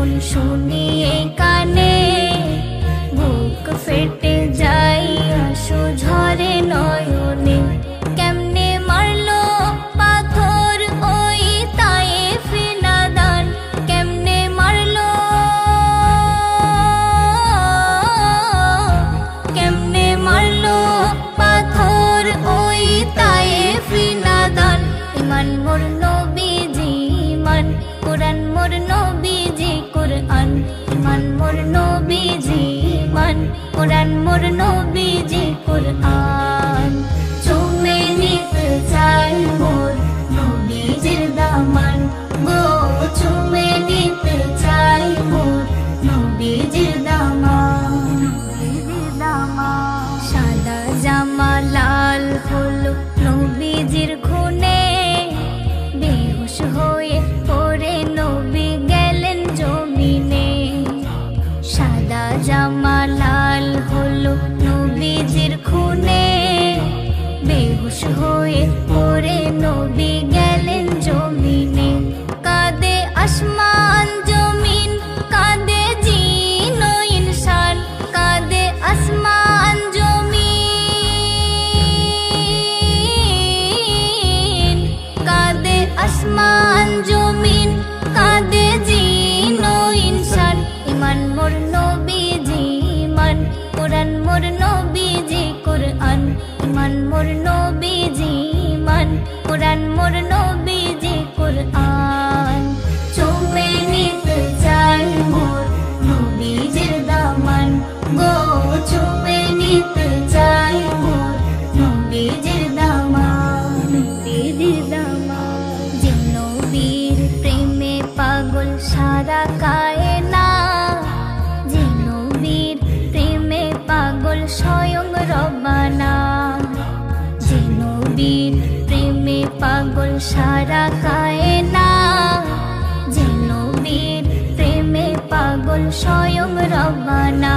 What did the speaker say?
যখন শুনি এই কানে, বুক ফেটে যায় আঁসু ঝরে নয়নে। কেমনে মারলো পাথর ওই তায়েফে নাদান, কেমনে মারলো, কেমনে মারলো পাথর ওই তায়েফে নাদান। ইমান মোর নবীজি ইমান, কোরআন মোর নবীজি কোরআন। ইমান মোর নবীজি ইমান, কোরআন মোর নবীজি কোরআন। চুমে নিতে চাই মোর নবীজির দামান গো, চুমে নিতে চাই মোর নবীজির দামান। সাদা জামা লাল হলো নবীজির খুনে, বেহুশ হয়ে পড়ে নবী গেলেন জমিনে। সাদা জামা লাল হলো নবীজির খুনে, বেহুশ হয়ে পড়ে নবী গেলেন জমিনে। কাঁদে আসমান জমিন, কাঁদে জিন ও ইনসান, কাঁদে আসমান জমিন, কাঁদে আসমান জমিন, কাঁদে জিন ও ইনসান। ইমান মোর নবীজি ইমান, কোরআন মোর নবীজি কোরআন। ইমান মোর নবীজি ইমান, কোরআন মোর নবীজি কোরআন। চুমে নিতে চাই মোর নবীজির দামান গো, চুমে নিতে চাই মোর নবীজির দামান, নবীজির দামান। যে নবীর প্রেমে পাগল সারা কায়না, যে নবীর প্রেমে পাগল স্বয়ং রব্বানা। যে নবীর প্রেমে পাগল সারা কায়না, যে নবীর প্রেমে পাগল স্বয়ং রব্বানা।